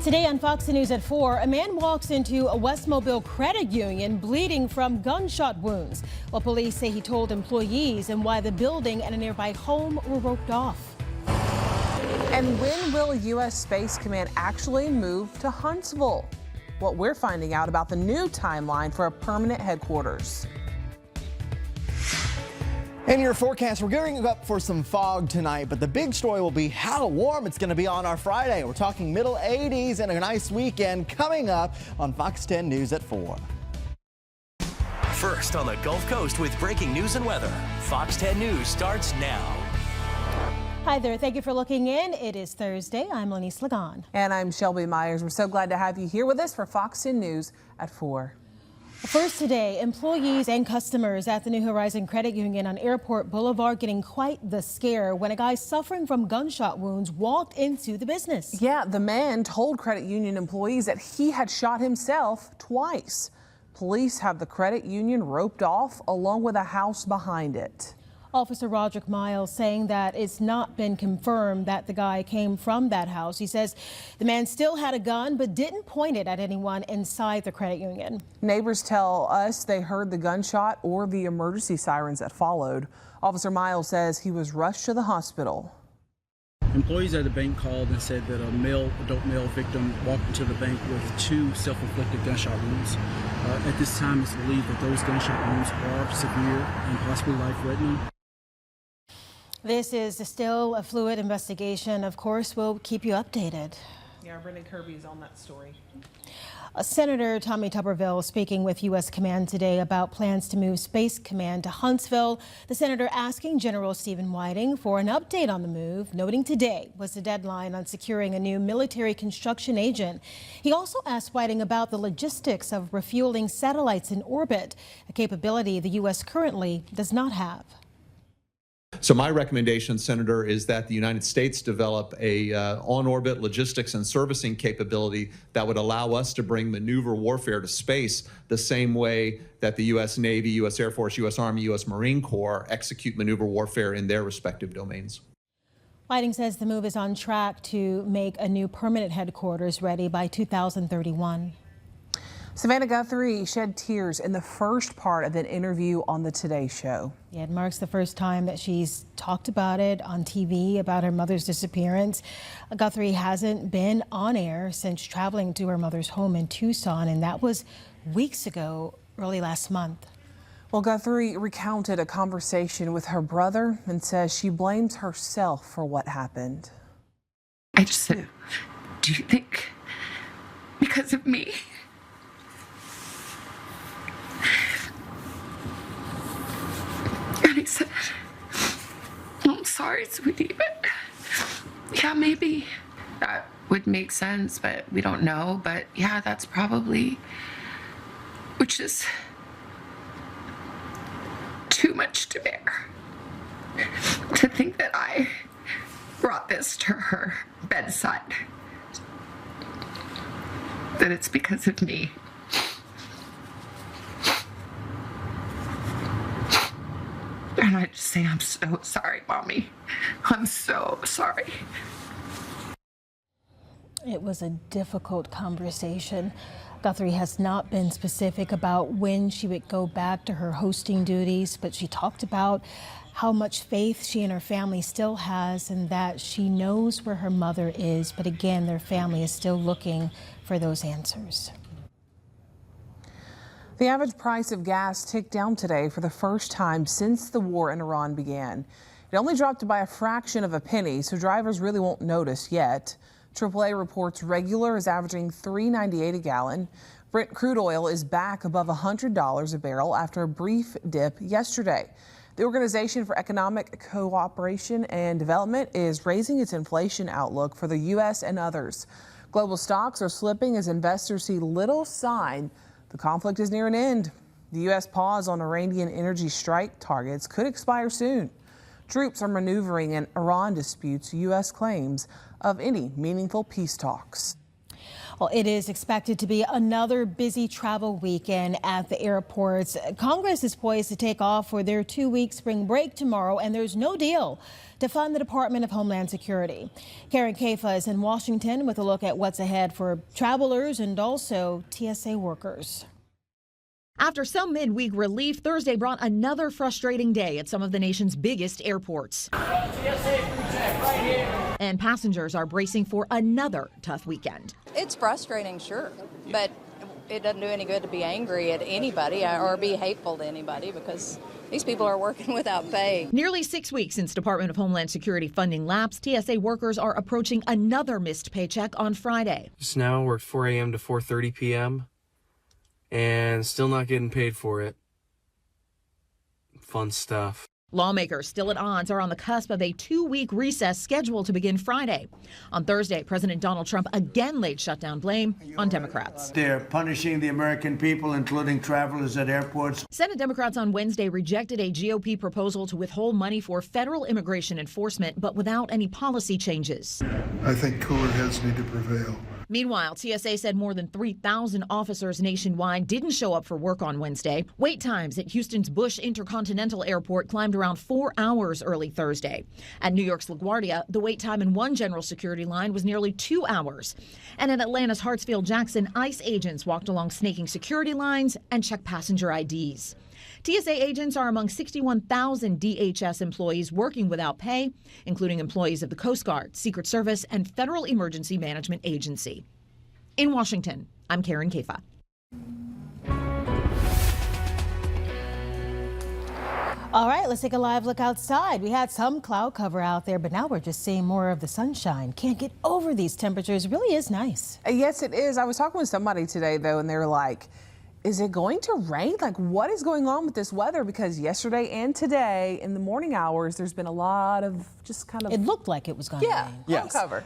Today on Fox News at 4, a man walks into a West Mobile credit union bleeding from gunshot wounds. Well, police say he told employees and why the building and a nearby home were roped off. And when will U.S. Space Command actually move to Huntsville? What we're finding out about the new timeline for a permanent headquarters. In your forecast, we're gearing up for some fog tonight, but the big story will be how warm it's going to be on our Friday. We're talking middle 80s and a nice weekend coming up on Fox 10 News at 4. First on the Gulf Coast with breaking news and weather. Fox 10 News starts now. Hi there. Thank you for looking in. It is Thursday. I'm Lenise Lagan. And I'm Shelby Myers. We're so glad to have you here with us for Fox 10 News at 4. First today, employees and customers at the New Horizon Credit Union on Airport Boulevard getting quite the scare when a guy suffering from gunshot wounds walked into the business. Yeah, the man told credit union employees that he had shot himself twice. Police have the credit union roped off along with a house behind it. Officer Roderick Miles saying that it's not been confirmed that the guy came from that house. He says the man still had a gun but didn't point it at anyone inside the credit union. Neighbors tell us they heard the gunshot or the emergency sirens that followed. Officer Miles says he was rushed to the hospital. Employees at the bank called and said that adult male victim walked into the bank with 2 self-inflicted gunshot wounds. At this time, it's believed that those gunshot wounds are severe and possibly life-threatening. This is still a fluid investigation. Of course, we'll keep you updated. Yeah, Brendan Kirby is on that story. Senator Tommy Tuberville speaking with U.S. Command today about plans to move Space Command to Huntsville. The senator asking General Stephen Whiting for an update on the move, noting today was the deadline on securing a new military construction agent. He also asked Whiting about the logistics of refueling satellites in orbit, a capability the U.S. currently does not have. So my recommendation, Senator, is that the United States develop a on-orbit logistics and servicing capability that would allow us to bring maneuver warfare to space the same way that the U.S. Navy, U.S. Air Force, U.S. Army, U.S. Marine Corps execute maneuver warfare in their respective domains. Whiting says the move is on track to make a new permanent headquarters ready by 2031. Savannah Guthrie shed tears in the first part of an interview on the Today Show. Yeah, it marks the first time that she's talked about it on TV, about her mother's disappearance. Guthrie hasn't been on air since traveling to her mother's home in Tucson, and that was weeks ago, early last month. Well, Guthrie recounted a conversation with her brother and says she blames herself for what happened. I just said, do you think because of me? And he said, I'm sorry, sweetie, but yeah, maybe that would make sense, but we don't know. But yeah, that's probably, which is too much to bear. To think that I brought this to her bedside, that it's because of me. And I just say, I'm so sorry, Mommy. I'm so sorry. It was a difficult conversation. Guthrie has not been specific about when she would go back to her hosting duties, but she talked about how much faith she and her family still has and that she knows where her mother is. But again, their family is still looking for those answers. The average price of gas ticked down today for the first time since the war in Iran began. It only dropped by a fraction of a penny, so drivers really won't notice yet. AAA reports regular is averaging $3.98 a gallon. Brent crude oil is back above $100 a barrel after a brief dip yesterday. The Organization for Economic Cooperation and Development is raising its inflation outlook for the U.S. and others. Global stocks are slipping as investors see little sign the conflict is near an end. The U.S. pause on Iranian energy strike targets could expire soon. Troops are maneuvering and Iran disputes U.S. claims of any meaningful peace talks. Well, it is expected to be another busy travel weekend at the airports. Congress is poised to take off for their 2-week spring break tomorrow, and there's no deal to fund the Department of Homeland Security. Karen Caifa is in Washington with a look at what's ahead for travelers and also TSA workers. After some midweek relief, Thursday brought another frustrating day at some of the nation's biggest airports. And passengers are bracing for another tough weekend. It's frustrating, sure, but it doesn't do any good to be angry at anybody or be hateful to anybody because these people are working without pay. Nearly 6 weeks since Department of Homeland Security funding lapsed, TSA workers are approaching another missed paycheck on Friday. Just now worked 4 a.m. to 4:30 p.m. and still not getting paid for it. Fun stuff. Lawmakers still at odds are on the cusp of a 2-week recess scheduled to begin Friday. On Thursday, President Donald Trump again laid shutdown blame on Democrats. They're punishing the American people, including travelers at airports. Senate Democrats on Wednesday rejected a GOP proposal to withhold money for federal immigration enforcement, but without any policy changes. I think cooler heads need to prevail. Meanwhile, TSA said more than 3,000 officers nationwide didn't show up for work on Wednesday. Wait times at Houston's Bush Intercontinental Airport climbed around 4 hours early Thursday. At New York's LaGuardia, the wait time in one general security line was nearly 2 hours. And at Atlanta's Hartsfield-Jackson, ICE agents walked along snaking security lines and checked passenger IDs. TSA agents are among 61,000 DHS employees working without pay, including employees of the Coast Guard, Secret Service, and Federal Emergency Management Agency. In Washington, I'm Karen Caifa. All right, let's take a live look outside. We had some cloud cover out there, but now we're just seeing more of the sunshine. Can't get over these temperatures. It really is nice. Yes, it is. I was talking with somebody today, though, and they were like, is it going to rain? Like, what is going on with this weather? Because yesterday and today in the morning hours, there's been a lot of just kind of... It looked like it was going to rain. Cloud cover.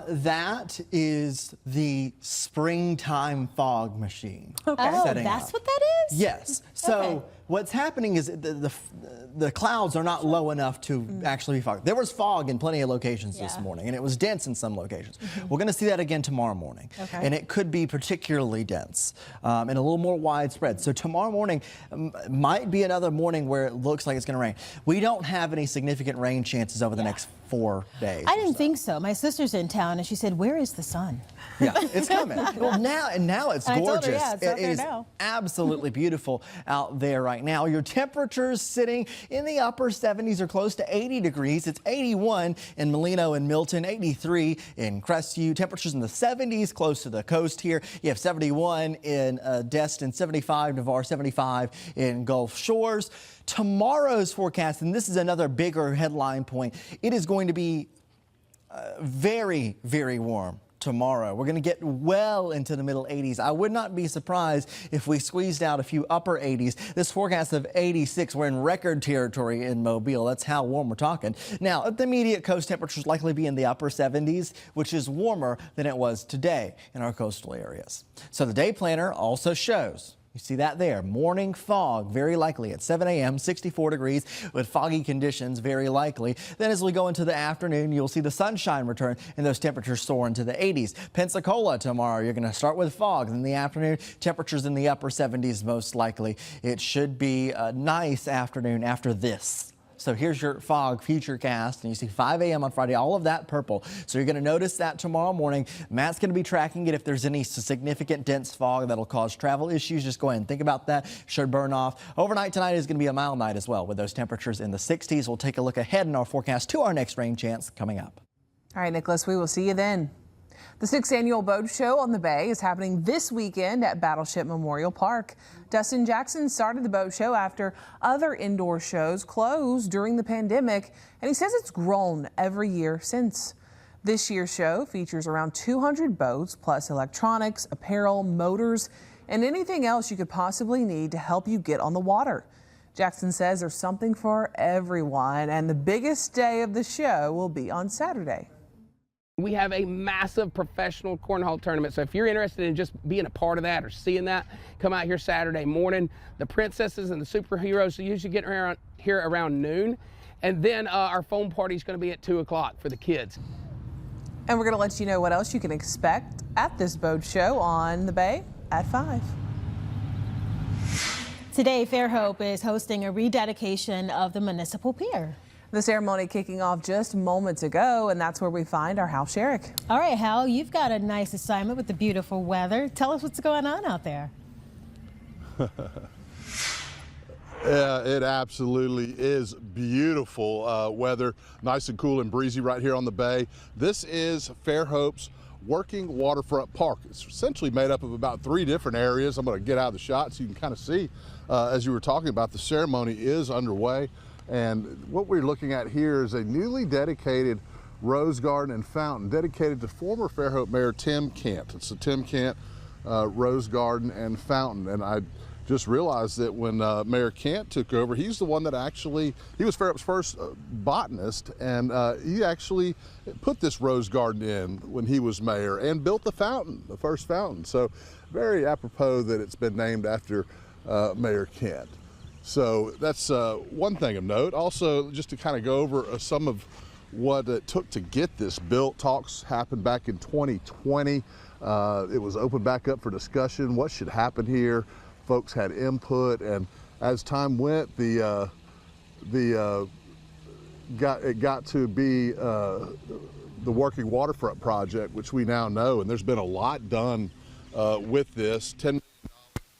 That is the springtime fog machine. Okay. Oh, setting that's up. What that is? Yes. So okay. What's happening is the clouds are not low enough to actually be fog. There was fog in plenty of locations this morning, and it was dense in some locations. We're going to see that again tomorrow morning. Okay. And it could be particularly dense and a little more widespread. So tomorrow morning might be another morning where it looks like it's going to rain. We don't have any significant rain chances over the next 4 days. I didn't think so. My sister's in town, and she said, "Where is the sun?" Yeah, it's coming. Well, now it's gorgeous. I told her, yeah, it's out there is now. absolutely beautiful out there right now. Your temperatures sitting in the upper 70s or close to 80 degrees. It's 81 in Molino and Milton, 83 in Crestview. Temperatures in the 70s close to the coast here. You have 71 in Destin, 75 Navarre, 75 in Gulf Shores. Tomorrow's forecast, and this is another bigger headline point, it is going to be very, very warm tomorrow. We're going to get well into the middle 80s. I would not be surprised if we squeezed out a few upper 80s. This forecast of 86, we're in record territory in Mobile. That's how warm we're talking. Now, at the immediate coast, temperatures likely be in the upper 70s, which is warmer than it was today in our coastal areas. So the day planner also shows, you see that there, morning fog, very likely at 7 a.m., 64 degrees with foggy conditions, very likely. Then as we go into the afternoon, you'll see the sunshine return and those temperatures soar into the 80s. Pensacola tomorrow, you're going to start with fog. In the afternoon, temperatures in the upper 70s most likely. It should be a nice afternoon after this. So here's your fog futurecast, and you see 5 a.m. on Friday, all of that purple. So you're going to notice that tomorrow morning. Matt's going to be tracking it. If there's any significant dense fog that'll cause travel issues, just go ahead and think about that. Should burn off. Overnight tonight is going to be a mild night as well with those temperatures in the 60s. We'll take a look ahead in our forecast to our next rain chance coming up. All right, Nicholas, we will see you then. The 6th annual boat show on the Bay is happening this weekend at Battleship Memorial Park. Dustin Jackson started the boat show after other indoor shows closed during the pandemic, and he says it's grown every year since. This year's show features around 200 boats, plus electronics, apparel, motors, and anything else you could possibly need to help you get on the water. Jackson says there's something for everyone, and the biggest day of the show will be on Saturday. We have a massive professional cornhole tournament, so if you're interested in just being a part of that or seeing that, come out here Saturday morning. The princesses and the superheroes usually get around here around noon, and then our foam party is going to be at 2 o'clock for the kids. And we're going to let you know what else you can expect at this boat show on the Bay at 5. Today, Fairhope is hosting a rededication of the municipal pier. The ceremony kicking off just moments ago, and that's where we find our Hal Sherrick. All right, Hal, you've got a nice assignment with the beautiful weather. Tell us what's going on out there. Yeah, it absolutely is beautiful weather, nice and cool and breezy right here on the bay. This is Fairhope's working waterfront park. It's essentially made up of about 3 different areas. I'm going to get out of the shot so you can kind of see, as you were talking about, the ceremony is underway. And what we're looking at here is a newly dedicated rose garden and fountain dedicated to former Fairhope Mayor Tim Kent. It's the Tim Kent Rose Garden and Fountain. And I just realized that when Mayor Kent took over, he's the one that he was Fairhope's first botanist, and he actually put this rose garden in when he was mayor and built the fountain, the first fountain. So very apropos that it's been named after Mayor Kent. So that's one thing of note. Also, just to kind of go over some of what it took to get this built. Talks happened back in 2020. It was opened back up for discussion. What should happen here? Folks had input, and as time went, it got to be the working waterfront project, which we now know, and there's been a lot done with this. $10 million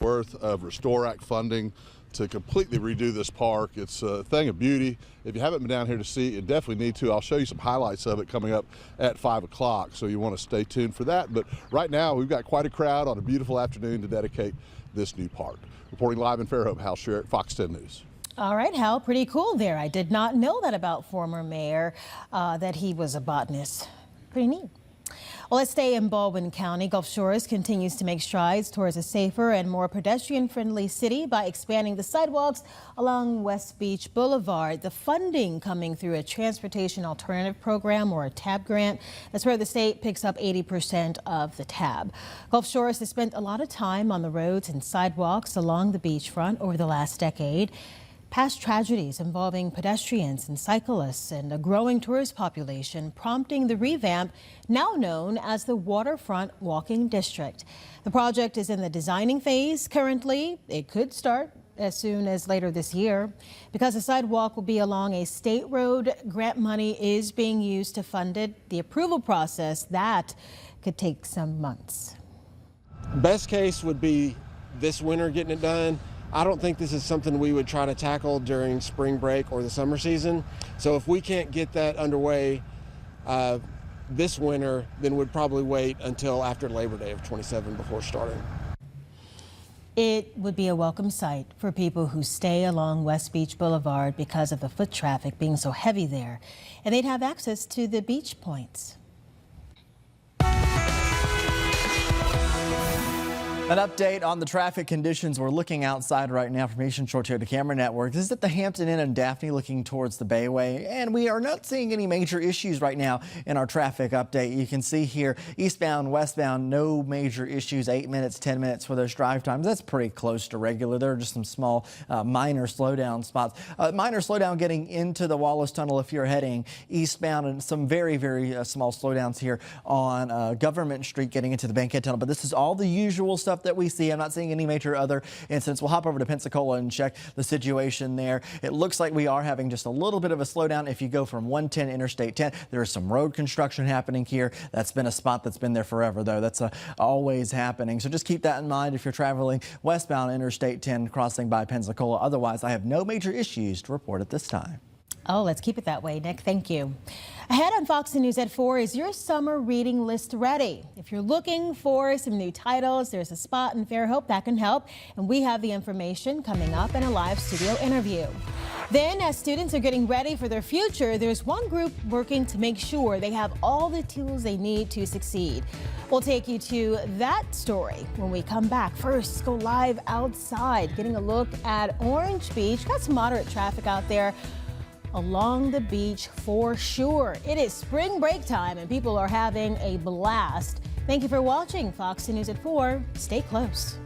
worth of Restore Act funding to completely redo this park. It's a thing of beauty. If you haven't been down here to see it, you definitely need to. I'll show you some highlights of it coming up at 5 o'clock, so you want to stay tuned for that. But right now, we've got quite a crowd on a beautiful afternoon to dedicate this new park. Reporting live in Fairhope, Hal Sherrick, Fox 10 News. All right, Hal, pretty cool there. I did not know that about former mayor, that he was a botanist. Pretty neat. Well, let's stay in Baldwin County. Gulf Shores continues to make strides towards a safer and more pedestrian-friendly city by expanding the sidewalks along West Beach Boulevard. The funding coming through a Transportation Alternative Program, or a TAB grant. That's where the state picks up 80% of the TAB. Gulf Shores has spent a lot of time on the roads and sidewalks along the beachfront over the last decade. Past tragedies involving pedestrians and cyclists and a growing tourist population prompting the revamp now known as the Waterfront Walking District. The project is in the designing phase currently. It could start as soon as later this year. Because the sidewalk will be along a state road, grant money is being used to fund it. The approval process, that could take some months. Best case would be this winter getting it done. I don't think this is something we would try to tackle during spring break or the summer season. So if we can't get that underway this winter, then we'd probably wait until after Labor Day of 27 before starting. It would be a welcome sight for people who stay along West Beach Boulevard because of the foot traffic being so heavy there, and they'd have access to the beach points. An update on the traffic conditions we're looking outside right now from Eastern Shore to Camera Network. This is at the Hampton Inn and Daphne looking towards the Bayway, and we are not seeing any major issues right now in our traffic update. You can see here eastbound, westbound, no major issues, 8 minutes, 10 minutes for those drive times. That's pretty close to regular. There are just some small minor slowdown spots. Minor slowdown getting into the Wallace Tunnel if you're heading eastbound, and some very, very small slowdowns here on Government Street getting into the Bankhead Tunnel. But this is all the usual stuff that we see. I'm not seeing any major other incidents. We'll hop over to Pensacola and check the situation there. It looks like we are having just a little bit of a slowdown if you go from 110 Interstate 10. There is some road construction happening here. That's been a spot that's been there forever, though. That's always happening. So just keep that in mind if you're traveling westbound Interstate 10 crossing by Pensacola. Otherwise, I have no major issues to report at this time. Oh, let's keep it that way, Nick. Thank you. Ahead on Fox News at 4, is your summer reading list ready? If you're looking for some new titles, there's a spot in Fairhope that can help, and we have the information coming up in a live studio interview. Then, as students are getting ready for their future, there's one group working to make sure they have all the tools they need to succeed. We'll take you to that story when we come back. First, go live outside, getting a look at Orange Beach. Got some moderate traffic out there along the beach for sure. It is spring break time and people are having a blast. Thank you for watching Fox News at 4. Stay close.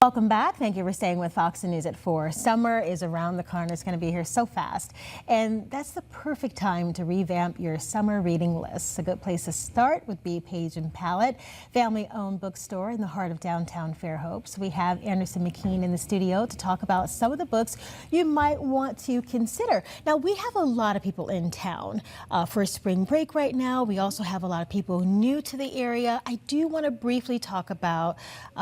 Welcome back. Thank you for staying with Fox News at 4. Summer is around the corner. It's going to be here so fast. And that's the perfect time to revamp your summer reading list. A good place to start would be Page & Palette, family-owned bookstore in the heart of downtown Fairhope. We have Anderson McKean in the studio to talk about some of the books you might want to consider. Now, we have a lot of people in town for spring break right now. We also have a lot of people new to the area. I do want to briefly talk about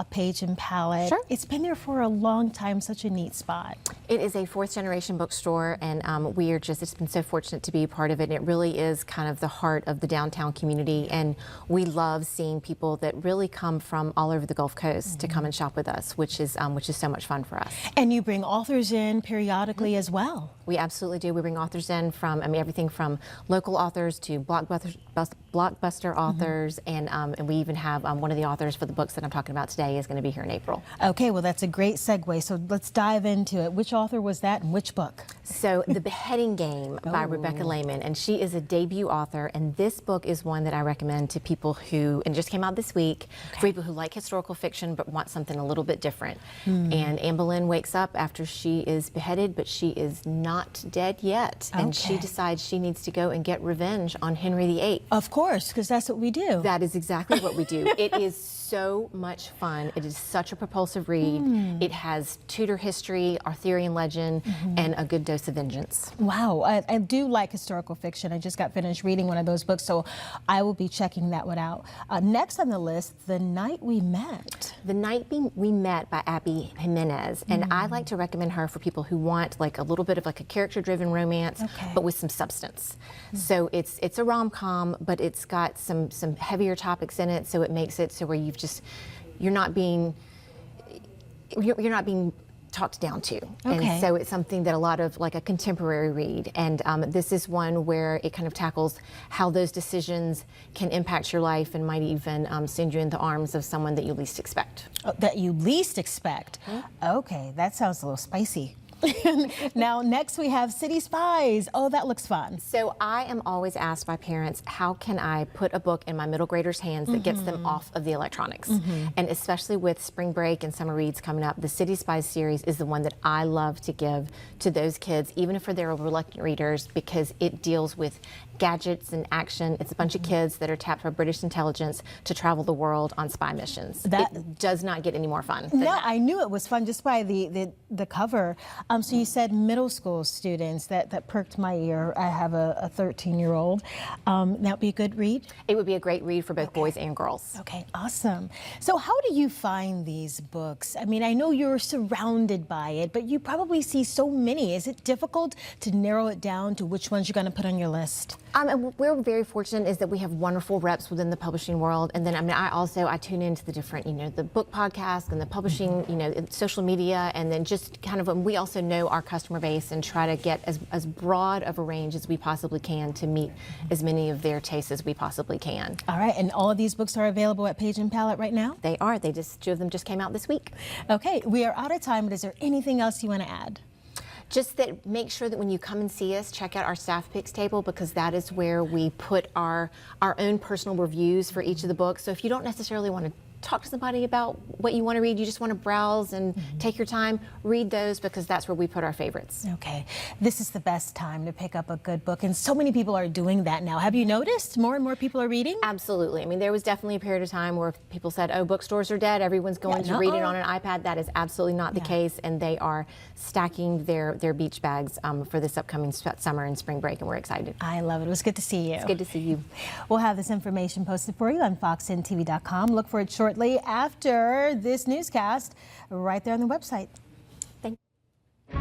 Page & Palette. Sure. It's been there for a long time, such a neat spot. It is a fourth-generation bookstore, and it's been so fortunate to be a part of it. And it really is kind of the heart of the downtown community, and we love seeing people that really come from all over the Gulf Coast to come and shop with us, which is so much fun for us. And you bring authors in periodically as well. We absolutely do. We bring authors in from, everything from local authors to blockbuster authors, and we even have one of the authors for the books that I'm talking about today is going to be here in April. Okay, well, that's a great segue. So let's dive into it. Which author was that and which book? So The Beheading Game by Rebecca Lehman, and she is a debut author, and this book is one that I recommend to people who, and it just came out this week, for people who like historical fiction but want something a little bit different. And Anne Boleyn wakes up after she is beheaded, but she is not dead yet, and she decides she needs to go and get revenge on Henry VIII. Of course, because that's what we do. That is exactly what we do. It is so much fun. It is such a propulsive read. It has Tudor history, Arthurian legend, and a good dose of vengeance. Wow, I do like historical fiction. I just got finished reading one of those books, so I will be checking that one out. Next on the list, The Night We Met. The Night We Met by Abby Jimenez, and I like to recommend her for people who want like a little bit of like a character-driven romance, but with some substance. So it's a rom-com, but it's got some heavier topics in it, so it makes it so where you're not being talked down to. And so it's something that a lot of like a contemporary read, and this is one where it kind of tackles how those decisions can impact your life and might even send you into the arms of someone that you least expect. That you least expect? Okay, that sounds a little spicy. Now, next we have City Spies. Oh, that looks fun. So I am always asked by parents, how can I put a book in my middle graders' hands that gets them off of the electronics? And especially with spring break and summer reads coming up, the City Spies series is the one that I love to give to those kids, even if they're reluctant readers, because it deals with gadgets and action. It's a bunch of kids that are tapped by British intelligence to travel the world on spy missions. It does not get any more fun than that. I knew it was fun just by the cover. So you said middle school students. That perked my ear. I have a 13-year-old. That would be a good read? It would be a great read for both boys and girls. Okay, awesome. So how do you find these books? I mean, I know you're surrounded by it, but you probably see so many. Is it difficult to narrow it down to which ones you're going to put on your list? And we're very fortunate is that we have wonderful reps within the publishing world, and then I tune into the different, the book podcast and the publishing, social media, and then just kind of we also know our customer base and try to get as broad of a range as we possibly can to meet as many of their tastes as we possibly can. All right, and all of these books are available at Page & Palette right now? They are. Two of them just came out this week. Okay, we are out of time, but is there anything else you want to add? Just that make sure that when you come and see us, check out our staff picks table, because that is where we put our own personal reviews for each of the books. So if you don't necessarily want to talk to somebody about what you want to read, you just want to browse and take your time, read those, because that's where we put our favorites. Okay, this is the best time to pick up a good book, and so many people are doing that now. Have you noticed more and more people are reading? Absolutely. I mean, there was definitely a period of time where people said, oh, bookstores are dead, everyone's going to read it on an iPad. That is absolutely not the case, and they are stacking their beach bags for this upcoming summer and spring break, and we're excited. I love it. It was good to see you. It's good to see you. We'll have this information posted for you on foxntv.com. Look for it shortly after this newscast right there on the website. Thank you.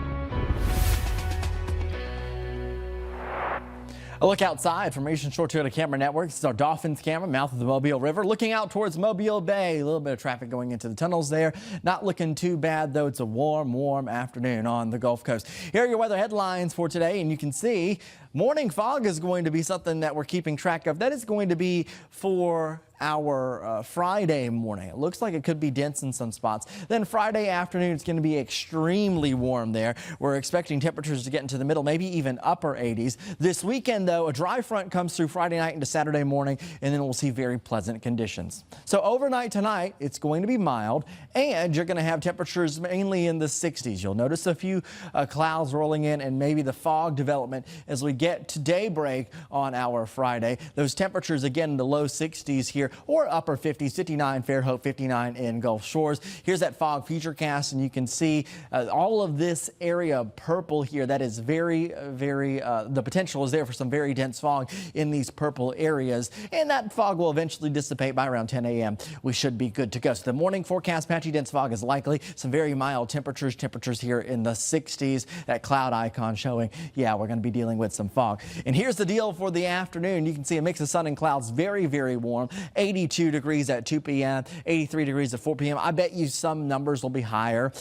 A look outside from Asian Shore Toyota Camera Network. This is our Dolphins camera, mouth of the Mobile River, looking out towards Mobile Bay. A little bit of traffic going into the tunnels there. Not looking too bad, though. It's a warm afternoon on the Gulf Coast. Here are your weather headlines for today, and you can see morning fog is going to be something that we're keeping track of. That is going to be for our Friday morning. It looks like it could be dense in some spots. Then Friday afternoon, it's going to be extremely warm there. We're expecting temperatures to get into the middle, maybe even upper 80s. This weekend, though, a dry front comes through Friday night into Saturday morning, and then we'll see very pleasant conditions. So overnight tonight, it's going to be mild, and you're going to have temperatures mainly in the 60s. You'll notice a few clouds rolling in and maybe the fog development as we get to daybreak on our Friday. Those temperatures again in the low 60s here or upper 50s, 59 Fairhope, 59 in Gulf Shores. Here's that fog futurecast, and you can see all of this area purple here. That is very, the potential is there for some very dense fog in these purple areas, and that fog will eventually dissipate by around 10 a.m. We should be good to go. So the morning forecast, patchy dense fog is likely. Some very mild temperatures here in the 60s. That cloud icon showing, yeah, we're going to be dealing with some fog. And here's the deal for the afternoon. You can see a mix of sun and clouds, very, very warm. 82 degrees at 2 p.m., 83 degrees at 4 p.m. I bet you some numbers will be higher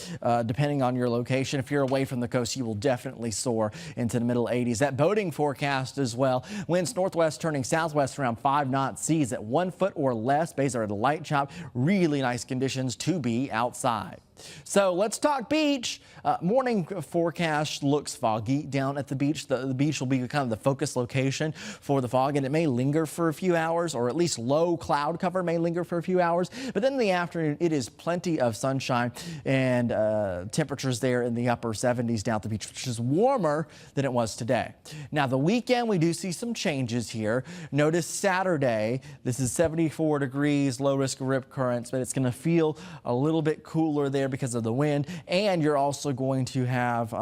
depending on your location. If you're away from the coast, you will definitely soar into the middle 80s. That boating forecast as well. Winds northwest turning southwest around 5 knots. Seas at 1 foot or less. Bays are at a light chop. Really nice conditions to be outside. So let's talk beach. Morning forecast looks foggy down at the beach. The beach will be kind of the focus location for the fog, and it may linger for a few hours, or at least low cloud cover may linger for a few hours. But then in the afternoon, it is plenty of sunshine and temperatures there in the upper 70s down at the beach, which is warmer than it was today. Now, the weekend, we do see some changes here. Notice Saturday, this is 74 degrees, low risk of rip currents, but it's going to feel a little bit cooler there because of the wind, and you're also going to have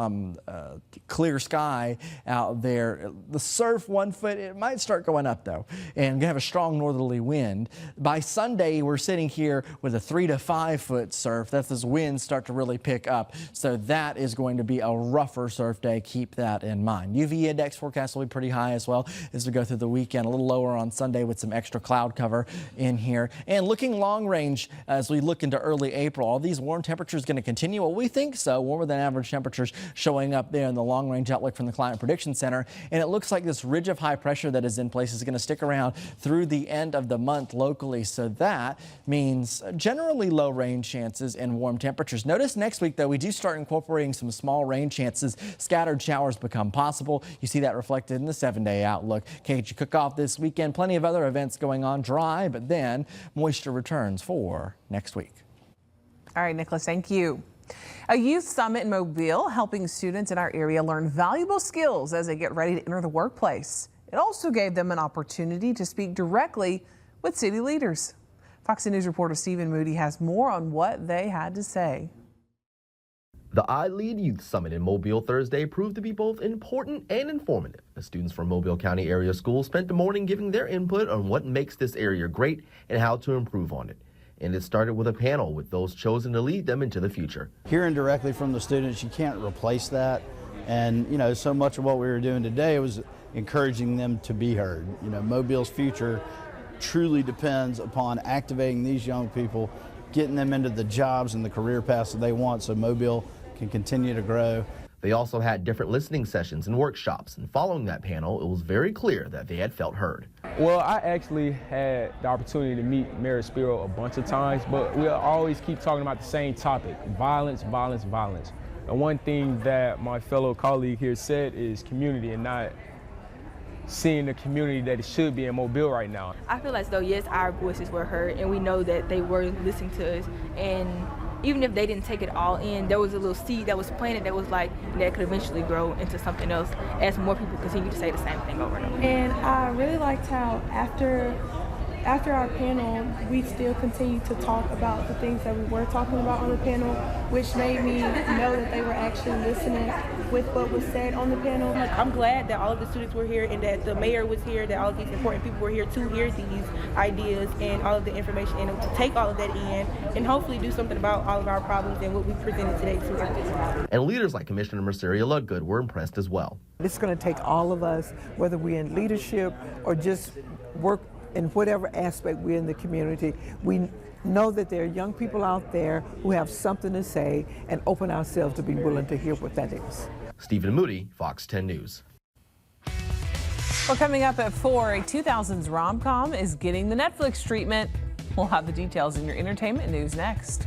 clear sky out there. The surf 1 foot, it might start going up though, and going to have a strong northerly wind. By Sunday, we're sitting here with a 3 to 5 foot surf. That's as winds start to really pick up. So that is going to be a rougher surf day. Keep that in mind. UV index forecast will be pretty high as well as we go through the weekend. A little lower on Sunday with some extra cloud cover in here. And looking long range as we look into early April, all these warm temperatures going to continue? Well, we think so. Warmer than average temperatures showing up there in the long range outlook from the Climate Prediction Center. And it looks like this ridge of high pressure that is in place is going to stick around through the end of the month locally. So that means generally low rain chances and warm temperatures. Notice next week, though, we do start incorporating some small rain chances. Scattered showers become possible. You see that reflected in the 7-day outlook. KG cook-off this weekend. Plenty of other events going on. Dry, but then moisture returns for next week. All right, Nicholas, thank you. A youth summit in Mobile helping students in our area learn valuable skills as they get ready to enter the workplace. It also gave them an opportunity to speak directly with city leaders. Fox News reporter Stephen Moody has more on what they had to say. The I Lead Youth Summit in Mobile Thursday proved to be both important and informative. The students from Mobile County area schools spent the morning giving their input on what makes this area great and how to improve on it. And it started with a panel with those chosen to lead them into the future. Hearing directly from the students, you can't replace that. And, you know, so much of what we were doing today was encouraging them to be heard. You know, Mobile's future truly depends upon activating these young people, getting them into the jobs and the career paths that they want so Mobile can continue to grow. They also had different listening sessions and workshops, and following that panel, it was very clear that they had felt heard. Well, I actually had the opportunity to meet Mayor Spiro a bunch of times, but we'll always keep talking about the same topic: violence, violence, violence. And one thing that my fellow colleague here said is community, and not seeing the community that it should be in Mobile right now. I feel as though, yes, our voices were heard, and we know that they were listening to us, and even if they didn't take it all in, there was a little seed that was planted that was like, that could eventually grow into something else as more people continue to say the same thing over and over. And I really liked how after our panel, we still continued to talk about the things that we were talking about on the panel, which made me know that they were actually listening with what was said on the panel. I'm glad that all of the students were here and that the mayor was here, that all of these important people were here to hear these ideas and all of the information and to take all of that in and hopefully do something about all of our problems and what we presented today to us. And leaders like Commissioner Merceria Ludgood were impressed as well. It's going to take all of us, whether we're in leadership or just work in whatever aspect we're in the community. We know that there are young people out there who have something to say and open ourselves to be willing to hear what that is. Stephen Moody, Fox 10 News. Well, coming up at 4, a 2000s rom-com is getting the Netflix treatment. We'll have the details in your entertainment news next.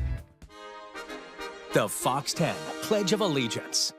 The Fox 10 Pledge of Allegiance.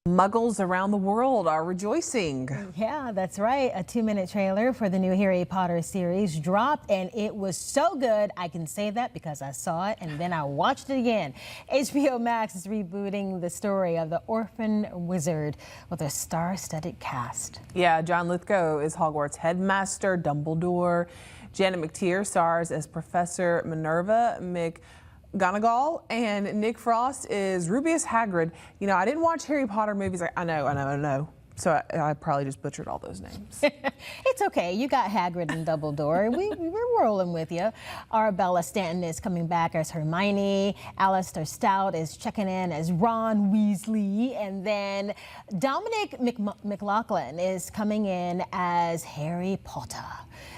Muggles around the world are rejoicing. Yeah, that's right. A 2-minute trailer for the new Harry Potter series dropped, and it was so good. I can say that because I saw it and then I watched it again. HBO Max is rebooting the story of the orphan wizard with a star-studded cast. Yeah, John Lithgow is Hogwarts headmaster Dumbledore. Janet McTeer stars as Professor Minerva McGonagall, and Nick Frost is Rubeus Hagrid. You know, I didn't watch Harry Potter movies. I know. So I probably just butchered all those names. It's okay. You got Hagrid and Dumbledore. We're rolling with you. Arabella Stanton is coming back as Hermione. Alistair Stout is checking in as Ron Weasley. And then Dominic McLaughlin is coming in as Harry Potter.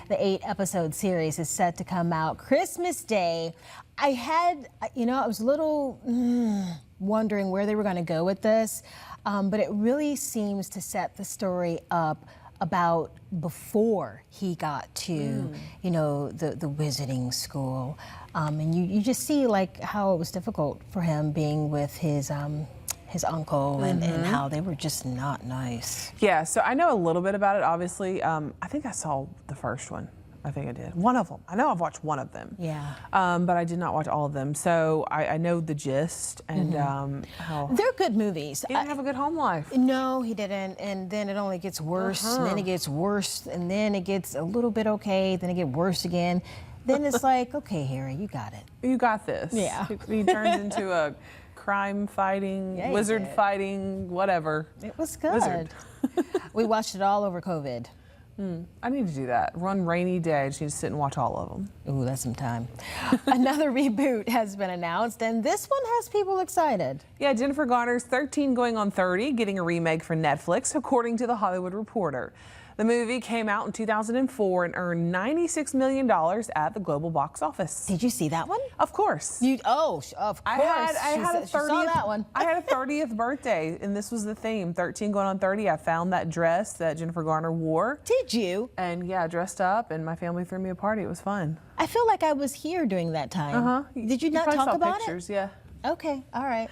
The 8-episode series is set to come out Christmas Day. I was a little wondering where they were going to go with this, but it really seems to set the story up about before he got to, the wizarding school. And you just see like how it was difficult for him being with his uncle and how they were just not nice. Yeah, so I know a little bit about it, obviously. I think I saw the first one. I think I did. One of them. I know I've watched one of them. Yeah. But I did not watch all of them. So I know the gist and how... They're good movies. He didn't have a good home life. No, he didn't. And then it only gets worse, and then it gets worse, and then it gets a little bit okay, then it gets worse again. Then it's like, okay, Harry, you got it. You got this. Yeah. He turns into a crime-fighting, wizard-fighting, whatever. It was good. Wizard. We watched it all over COVID. I need to do that. One rainy day, I just need to sit and watch all of them. Ooh, that's some time. Another reboot has been announced, and this one has people excited. Yeah, Jennifer Garner's 13 going on 30, getting a remake for Netflix, according to The Hollywood Reporter. The movie came out in 2004 and earned $96 million at the global box office. Did you see that one? Of course. Of course. I had a 30th, saw that one. I had a 30th birthday, and this was the theme, 13 going on 30. I found that dress that Jennifer Garner wore. Did you? And yeah, dressed up, and my family threw me a party. It was fun. I feel like I was here during that time. Did you not probably talk saw about pictures, it? Yeah. Okay, all right.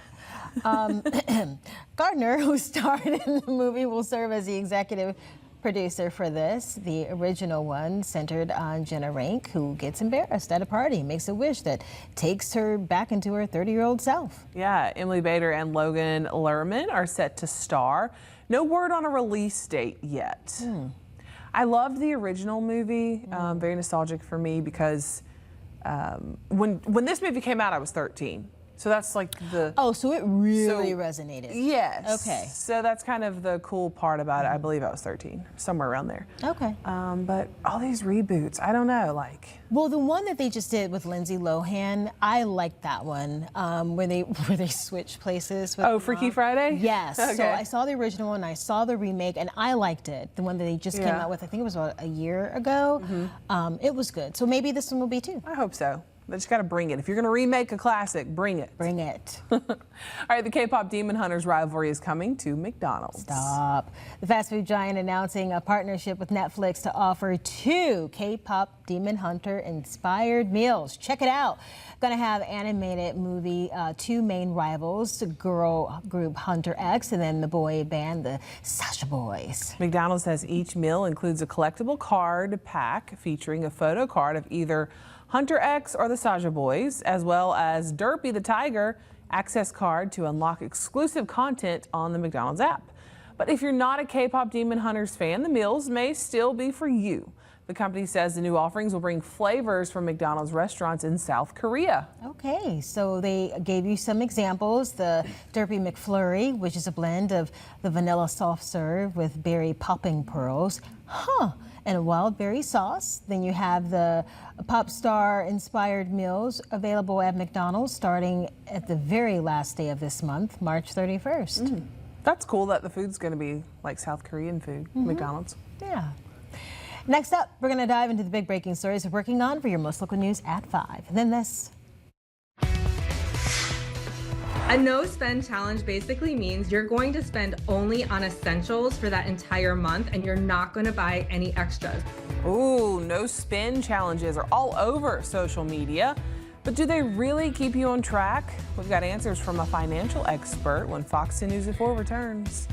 Gardner, who starred in the movie, will serve as the executive producer for this. The original one centered on Jenna Rank, who gets embarrassed at a party, makes a wish that takes her back into her 30-year-old self. Yeah, Emily Bader and Logan Lerman are set to star. No word on a release date yet. I loved the original movie, very nostalgic for me because when this movie came out, I was 13. So that's like the... Oh, so it really resonated. Yes. Okay. So that's kind of the cool part about it. I believe I was 13, somewhere around there. Okay. But all these reboots, I don't know, like... Well, the one that they just did with Lindsay Lohan, I liked that one, where they switch places. With Freaky Friday? Yes. Okay. So I saw the original one, I saw the remake, and I liked it. The one that they just came out with, I think it was about a year ago. It was good. So maybe this one will be too. I hope so. They just got to bring it. If you're going to remake a classic, bring it. Bring it. All right, the K-pop Demon Hunters rivalry is coming to McDonald's. Stop. The fast food giant announcing a partnership with Netflix to offer 2 K-pop Demon Hunter inspired meals. Check it out. Going to have animated movie 2 main rivals, the girl group Hunter X and then the boy band, the Sasha Boys. McDonald's says each meal includes a collectible card pack featuring a photo card of either Hunter X or the Sasha Boys, as well as Derpy the Tiger access card to unlock exclusive content on the McDonald's app. But if you're not a K-pop Demon Hunters fan, the meals may still be for you. The company says the new offerings will bring flavors from McDonald's restaurants in South Korea. Okay, so they gave you some examples. The Derpy McFlurry, which is a blend of the vanilla soft serve with berry popping pearls. And a wild berry sauce. Then you have the pop star inspired meals available at McDonald's starting at the very last day of this month, March 31st. That's cool that the food's going to be like South Korean food, McDonald's. Yeah. Next up, we're going to dive into the big breaking stories we're working on for your most local news at 5. And then this. A no spend challenge basically means you're going to spend only on essentials for that entire month and you're not going to buy any extras. Ooh, no spend challenges are all over social media, but do they really keep you on track? We've got answers from a financial expert when Fox 10 News at 4 returns.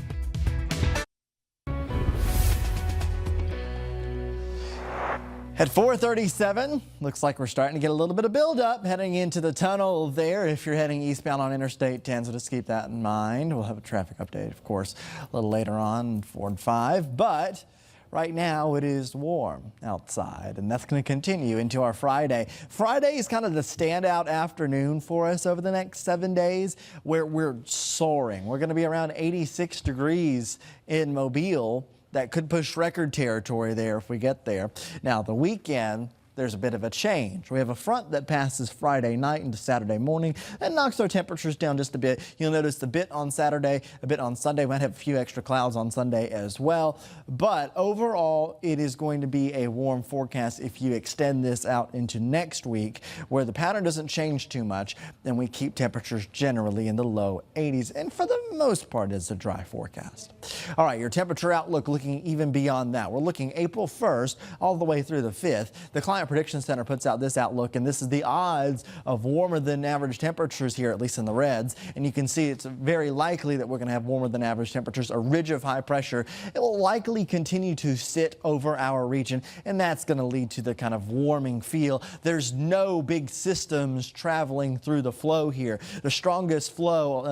At 4:37, looks like we're starting to get a little bit of buildup heading into the tunnel there. If you're heading eastbound on Interstate 10, so just keep that in mind. We'll have a traffic update, of course, a little later on, 4 and 5. But right now it is warm outside, and that's going to continue into our Friday. Friday is kind of the standout afternoon for us over the next 7 days, where we're soaring. We're going to be around 86 degrees in Mobile. That could push record territory there if we get there. Now, the weekend, there's a bit of a change. We have a front that passes Friday night into Saturday morning and knocks our temperatures down just a bit. You'll notice a bit on Saturday, a bit on Sunday. We might have a few extra clouds on Sunday as well. But overall, it is going to be a warm forecast if you extend this out into next week, where the pattern doesn't change too much and we keep temperatures generally in the low 80s. And for the most part, it's a dry forecast. All right, your temperature outlook looking even beyond that. We're looking April 1st all the way through the 5th. The Climate Prediction Center puts out this outlook, and this is the odds of warmer than average temperatures here, at least in the reds. And you can see it's very likely that we're going to have warmer than average temperatures. A ridge of high pressure, it will likely continue to sit over our region, and that's going to lead to the kind of warming feel. There's no big systems traveling through the flow here. The strongest flow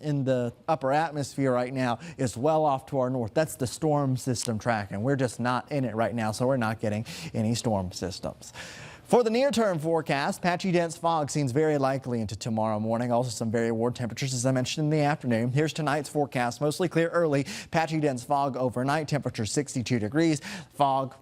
in the upper atmosphere right now is well off to our north. That's the storm system tracking. We're just not in it right now, so we're not getting any storm systems. For the near-term forecast, patchy dense fog seems very likely into tomorrow morning. Also some very warm temperatures, as I mentioned, in the afternoon. Here's tonight's forecast. Mostly clear early. Patchy dense fog overnight. Temperature 62 degrees. Fog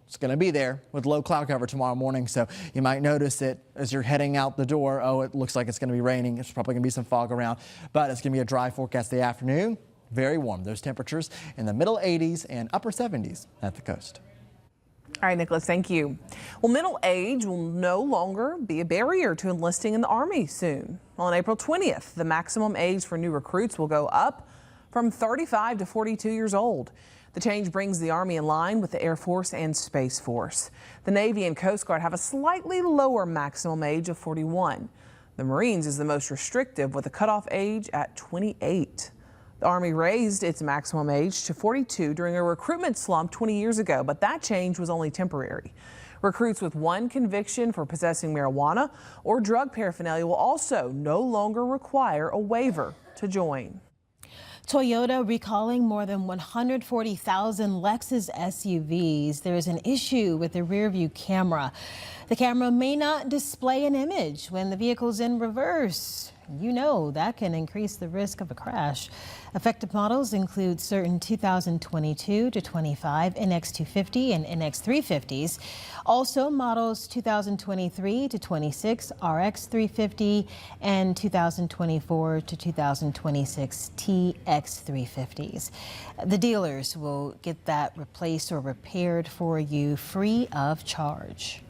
is going to be there with low cloud cover tomorrow morning, so you might notice it as you're heading out the door. Oh, it looks like it's going to be raining. It's probably going to be some fog around, but it's going to be a dry forecast the afternoon. Very warm. Those temperatures in the middle 80s and upper 70s at the coast. All right, Nicholas, thank you. Well, middle age will no longer be a barrier to enlisting in the Army soon. On April 20th, the maximum age for new recruits will go up from 35 to 42 years old. The change brings the Army in line with the Air Force and Space Force. The Navy and Coast Guard have a slightly lower maximum age of 41. The Marines is the most restrictive, with a cutoff age at 28. The Army raised its maximum age to 42 during a recruitment slump 20 years ago, but that change was only temporary. Recruits with one conviction for possessing marijuana or drug paraphernalia will also no longer require a waiver to join. Toyota recalling more than 140,000 Lexus SUVs. There is an issue with the rear view camera. The camera may not display an image when the vehicle's in reverse. You know that can increase the risk of a crash. Affected models include certain 2022 to 25 NX250 and NX350s. Also models 2023 to 26 RX350 and 2024 to 2026 TX350s. The dealers will get that replaced or repaired for you free of charge.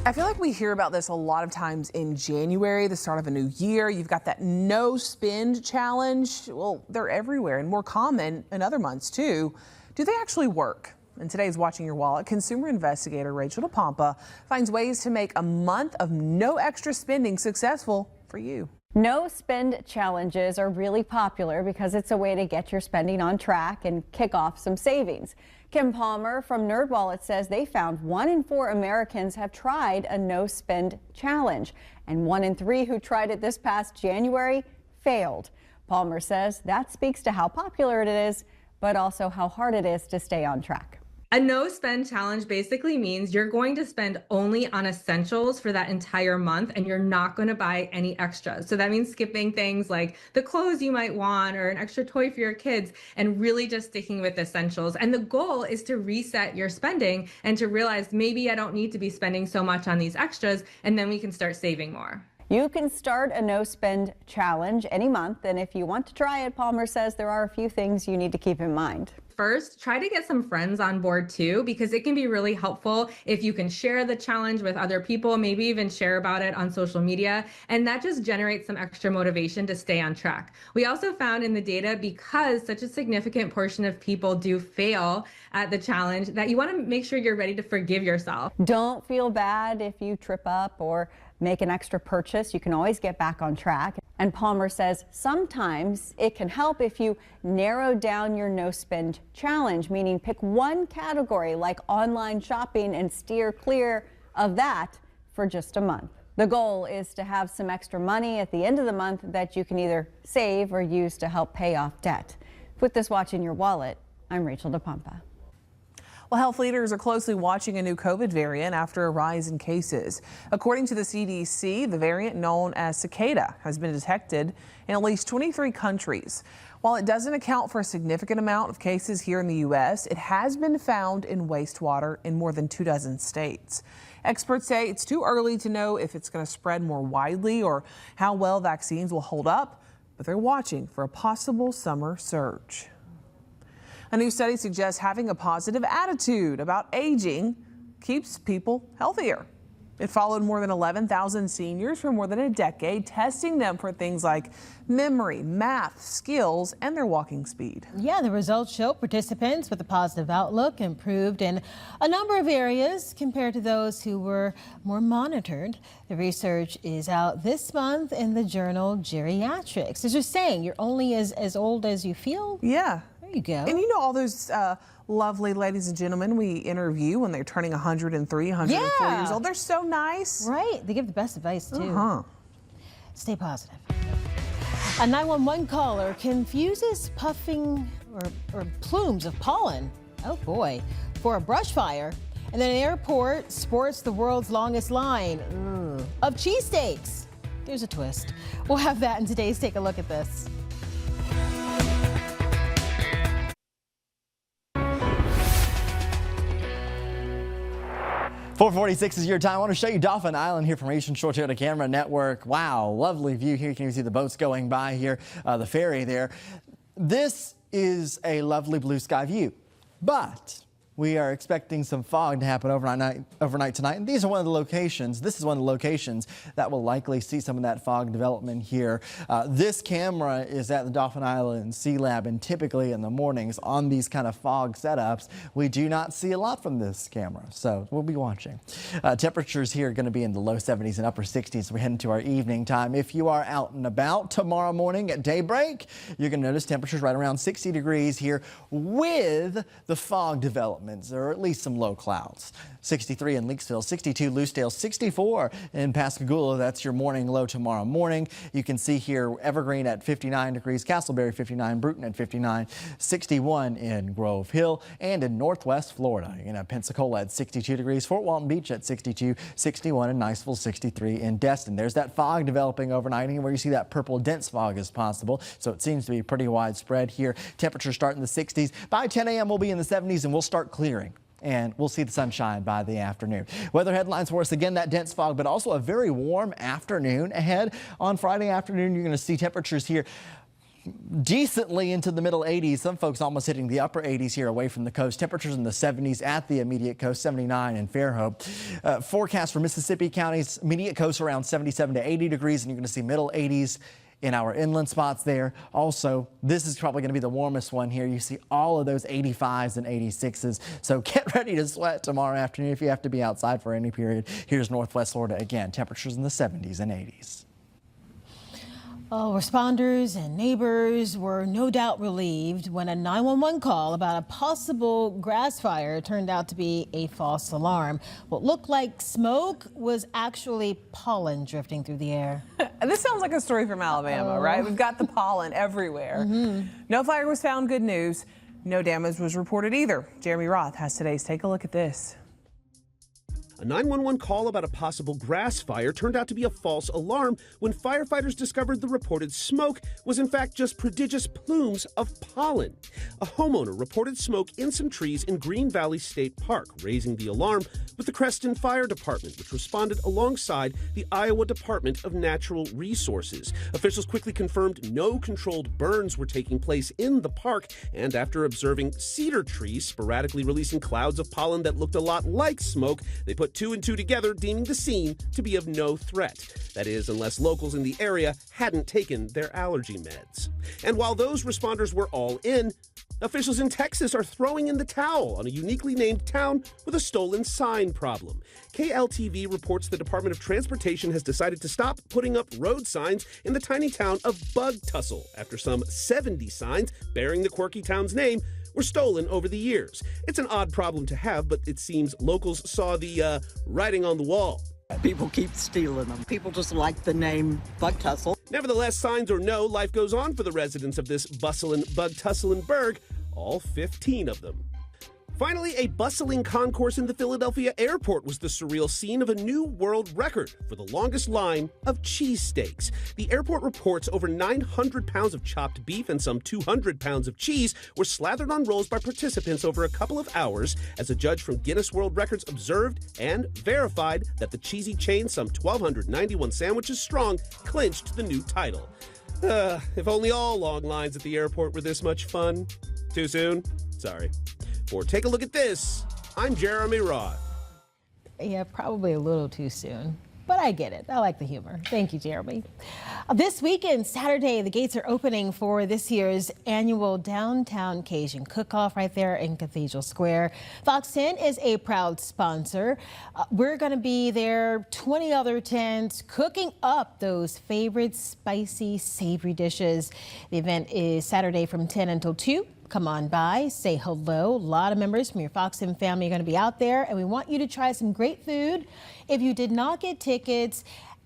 I feel like we hear about this a lot of times in January, the start of a new year. You've got that no spend challenge. Well, they're everywhere and more common in other months too. Do they actually work? In today's Watching Your Wallet, consumer investigator Rachel DePompa finds ways to make a month of no extra spending successful for you. No spend challenges are really popular because it's a way to get your spending on track and kick off some savings. Kim Palmer from NerdWallet says they found 1 in 4 Americans have tried a no spend challenge, and 1 in 3 who tried it this past January failed. Palmer says that speaks to how popular it is, but also how hard it is to stay on track. A no spend challenge basically means you're going to spend only on essentials for that entire month and you're not going to buy any extras. So that means skipping things like the clothes you might want or an extra toy for your kids and really just sticking with essentials. And the goal is to reset your spending and to realize maybe I don't need to be spending so much on these extras, and then we can start saving more. You can start a no spend challenge any month, and if you want to try it, Palmer says there are a few things you need to keep in mind. First, try to get some friends on board too, because it can be really helpful if you can share the challenge with other people, maybe even share about it on social media, and that just generates some extra motivation to stay on track. We also found in the data, because such a significant portion of people do fail at the challenge, that you want to make sure you're ready to forgive yourself. Don't feel bad if you trip up or make an extra purchase. You can always get back on track. And Palmer says sometimes it can help if you narrow down your no spend challenge, meaning pick one category like online shopping and steer clear of that for just a month. The goal is to have some extra money at the end of the month that you can either save or use to help pay off debt. Put this watch in your wallet. I'm Rachel DePompa. Well, health leaders are closely watching a new COVID variant after a rise in cases. According to the CDC, the variant known as cicada has been detected in at least 23 countries. While it doesn't account for a significant amount of cases here in the U.S., it has been found in wastewater in more than 24 states. Experts say it's too early to know if it's going to spread more widely or how well vaccines will hold up, but they're watching for a possible summer surge. A new study suggests having a positive attitude about aging keeps people healthier. It followed more than 11,000 seniors for more than a decade, testing them for things like memory, math, skills, and their walking speed. Yeah, the results show participants with a positive outlook improved in a number of areas compared to those who were more monitored. The research is out this month in the journal Geriatrics. As you're saying, you're only as old as you feel? Yeah. There you go. And you know all those lovely ladies and gentlemen we interview when they're turning 103, 104 years old. They're so nice. Right. They give the best advice, too. Stay positive. A 911 caller confuses puffing or plumes of pollen, oh boy, for a brush fire. And then an airport sports the world's longest line of cheesesteaks. There's a twist. We'll have that in today's Take a Look at This. 4:46 is your time. I want to show you Dauphin Island here from Asian Shore Toyota Camera Network. Wow, lovely view here. You can even see the boats going by here, the ferry there. This is a lovely blue sky view, but we are expecting some fog to happen overnight tonight. And these are one of the locations. This is one of the locations that will likely see some of that fog development here. This camera is at the Dauphin Island Sea Lab, and typically in the mornings on these kind of fog setups, we do not see a lot from this camera. So we'll be watching. Temperatures here are going to be in the low 70s and upper 60s. We're heading to our evening time. If you are out and about tomorrow morning at daybreak, you're going to notice temperatures right around 60 degrees here with the fog development. There are at least some low clouds. 63 in Leakesville, 62 Loosedale, 64 in Pascagoula. That's your morning low tomorrow morning. You can see here Evergreen at 59 degrees, Castleberry 59, Bruton at 59, 61 in Grove Hill, and in Northwest Florida. You know, Pensacola at 62 degrees, Fort Walton Beach at 62, 61 in Niceville, 63 in Destin. There's that fog developing overnight, where you see that purple dense fog is possible. So it seems to be pretty widespread here. Temperatures start in the 60s. By 10 a.m. we'll be in the 70s and we'll start clearing. And we'll see the sunshine by the afternoon. Weather headlines for us again, that dense fog, but also a very warm afternoon ahead. On Friday afternoon, you're going to see temperatures here decently into the middle 80s. Some folks almost hitting the upper 80s here away from the coast. Temperatures in the 70s at the immediate coast, 79 in Fairhope. Forecast for Mississippi counties, immediate coast around 77 to 80 degrees, and you're going to see middle 80s in our inland spots there. Also, this is probably going to be the warmest one here. You see all of those 85s and 86s. So get ready to sweat tomorrow afternoon if you have to be outside for any period. Here's Northwest Florida again. Temperatures in the 70s and 80s. Well, responders and neighbors were no doubt relieved when a 911 call about a possible grass fire turned out to be a false alarm. What looked like smoke was actually pollen drifting through the air. This sounds like a story from Alabama, right? We've got the pollen everywhere. No fire was found, good news. No damage was reported either. Jeremy Roth has today's Take a Look at this. A 911 call about a possible grass fire turned out to be a false alarm when firefighters discovered the reported smoke was in fact just prodigious plumes of pollen. A homeowner reported smoke in some trees in Green Valley State Park, raising the alarm with the Creston Fire Department, which responded alongside the Iowa Department of Natural Resources. Officials quickly confirmed no controlled burns were taking place in the park, and after observing cedar trees sporadically releasing clouds of pollen that looked a lot like smoke, they put two and two together, deeming the scene to be of no threat. That is, unless locals in the area hadn't taken their allergy meds. And while those responders were all in, officials in Texas are throwing in the towel on a uniquely named town with a stolen sign problem. KLTV reports the Department of Transportation has decided to stop putting up road signs in the tiny town of Bug Tussle after some 70 signs bearing the quirky town's name were stolen over the years. It's an odd problem to have, but it seems locals saw the writing on the wall. People keep stealing them. People just like the name Bug Tussle. Nevertheless, signs or no, life goes on for the residents of this bustling Bug Tussling burg, all 15 of them. Finally, a bustling concourse in the Philadelphia airport was the surreal scene of a new world record for the longest line of cheesesteaks. The airport reports over 900 pounds of chopped beef and some 200 pounds of cheese were slathered on rolls by participants over a couple of hours as a judge from Guinness World Records observed and verified that the cheesy chain, some 1,291 sandwiches strong, clinched the new title. If only all long lines at the airport were this much fun. Too soon? Sorry. For Take a Look at This, I'm Jeremy Roth. Yeah, probably a little too soon, but I get it. I like the humor. Thank you, Jeremy. This weekend, Saturday, the gates are opening for this year's annual Downtown Cajun Cook-Off right there in Cathedral Square. Fox 10 is a proud sponsor. We're going to be there, 20 other tents, cooking up those favorite spicy, savory dishes. The event is Saturday from 10 until 2. Come on by, say hello. A lot of members from your Fox 10 family are going to be out there, and we want you to try some great food. If you did not get tickets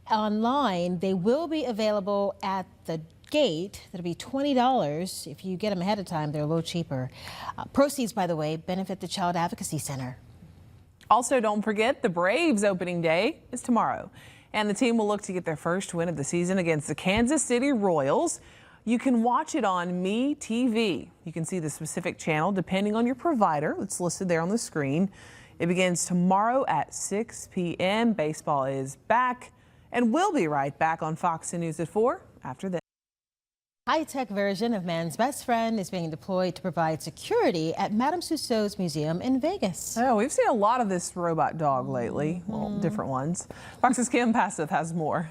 online, they will be available at the gate. That'll be $20. If you get them ahead of time, they're a little cheaper. Proceeds, by the way, benefit the Child Advocacy Center. Also, don't forget the Braves opening day is tomorrow, and the team will look to get their first win of the season against the Kansas City Royals. You can watch it on MeTV. You can see the specific channel depending on your provider. It's listed there on the screen. It begins tomorrow at 6 p.m. Baseball is back, and we'll be right back on Fox News at 4 after this. High-tech version of man's best friend is being deployed to provide security at Madame Tussauds Museum in Vegas. Oh, we've seen a lot of this robot dog lately. Well, different ones. Fox's Kim Passeth has more.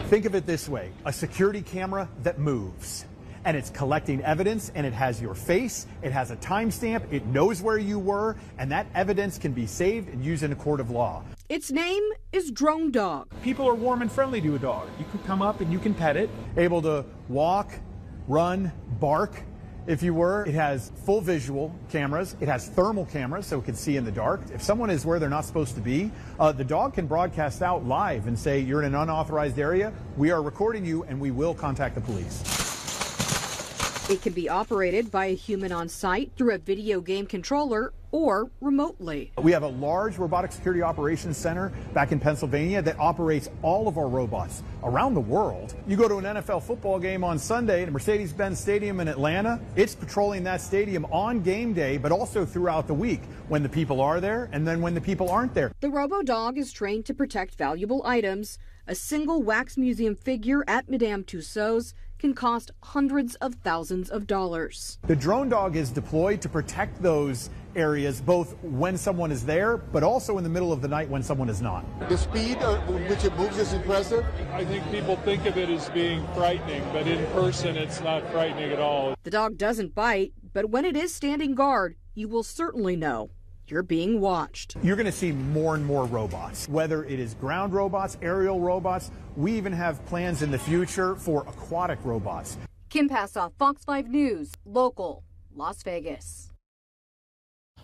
Think of it this way, a security camera that moves, and it's collecting evidence, and it has your face, it has a timestamp, it knows where you were, and that evidence can be saved and used in a court of law. Its name is Drone Dog. People are warm and friendly to a dog. You can come up and you can pet it, able to walk, run, bark. If you were, it has full visual cameras. It has thermal cameras, so it can see in the dark. If someone is where they're not supposed to be, the dog can broadcast out live and say, you're in an unauthorized area. We are recording you, and we will contact the police. It can be operated by a human on site through a video game controller or remotely. We have a large robotic security operations center back in Pennsylvania that operates all of our robots around the world. You go to an NFL football game on Sunday at Mercedes-Benz Stadium in Atlanta, it's patrolling that stadium on game day, but also throughout the week when the people are there and then when the people aren't there. The RoboDog is trained to protect valuable items. A single wax museum figure at Madame Tussauds can cost hundreds of thousands of dollars. The Drone Dog is deployed to protect those areas both when someone is there, but also in the middle of the night when someone is not. The speed with which it moves is impressive. I think people think of it as being frightening, but in person it's not frightening at all. The dog doesn't bite, but when it is standing guard, you will certainly know you're being watched. You're going to see more and more robots, whether it is ground robots, aerial robots. We even have plans in the future for aquatic robots. Kim Passoff, Fox 5 News, local, Las Vegas.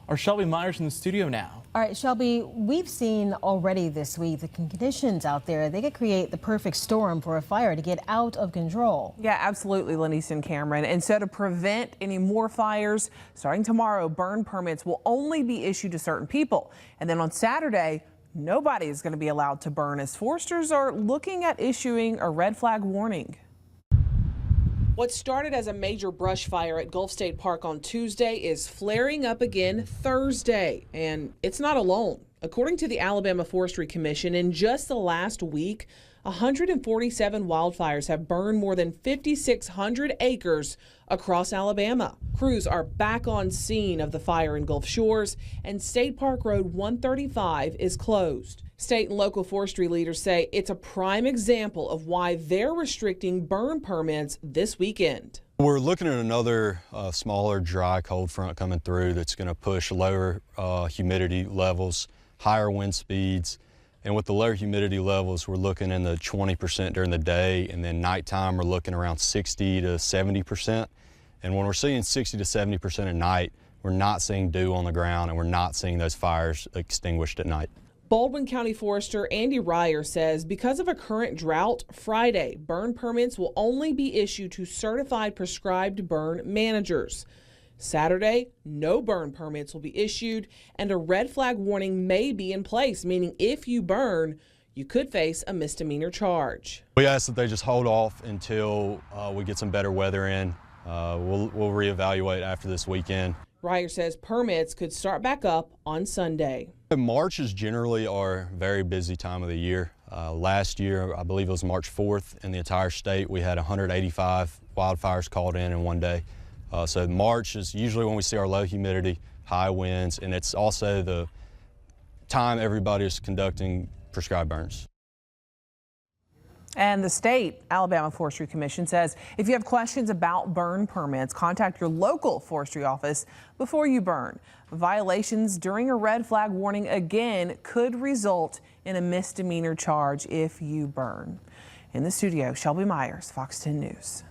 Our Shelby Myers in the studio now. All right, Shelby, we've seen already this week the conditions out there, they could create the perfect storm for a fire to get out of control. Yeah, absolutely, Lenise and Cameron. And so to prevent any more fires, starting tomorrow, burn permits will only be issued to certain people. And then on Saturday, nobody is going to be allowed to burn as foresters are looking at issuing a red flag warning. What started as a major brush fire at Gulf State Park on Tuesday is flaring up again Thursday, and it's not alone. According to the Alabama Forestry Commission, in just the last week, 147 wildfires have burned more than 5,600 acres across Alabama. Crews are back on scene of the fire in Gulf Shores, and State Park Road 135 is closed. State and local forestry leaders say it's a prime example of why they're restricting burn permits this weekend. We're looking at another smaller dry cold front coming through that's going to push lower humidity levels, higher wind speeds. And with the lower humidity levels, we're looking in the 20% during the day, and then nighttime we're looking around 60 to 70%. And when we're seeing 60 to 70% at night, we're not seeing dew on the ground, and we're not seeing those fires extinguished at night. Baldwin County Forester Andy Ryer says because of a current drought, Friday, burn permits will only be issued to certified prescribed burn managers. Saturday, no burn permits will be issued, and a red flag warning may be in place, meaning if you burn, you could face a misdemeanor charge. We ask that they just hold off until we get some better weather in. We'll reevaluate after this weekend. Ryer says permits could start back up on Sunday. March is generally our very busy time of the year. Last year, I believe it was March 4th in the entire state, we had 185 wildfires called in one day. So March is usually when we see our low humidity, high winds, and it's also the time everybody is conducting prescribed burns. And the state Alabama Forestry Commission says if you have questions about burn permits, contact your local forestry office before you burn. Violations during a red flag warning again could result in a misdemeanor charge if you burn. In the studio, Shelby Myers, Fox 10 News.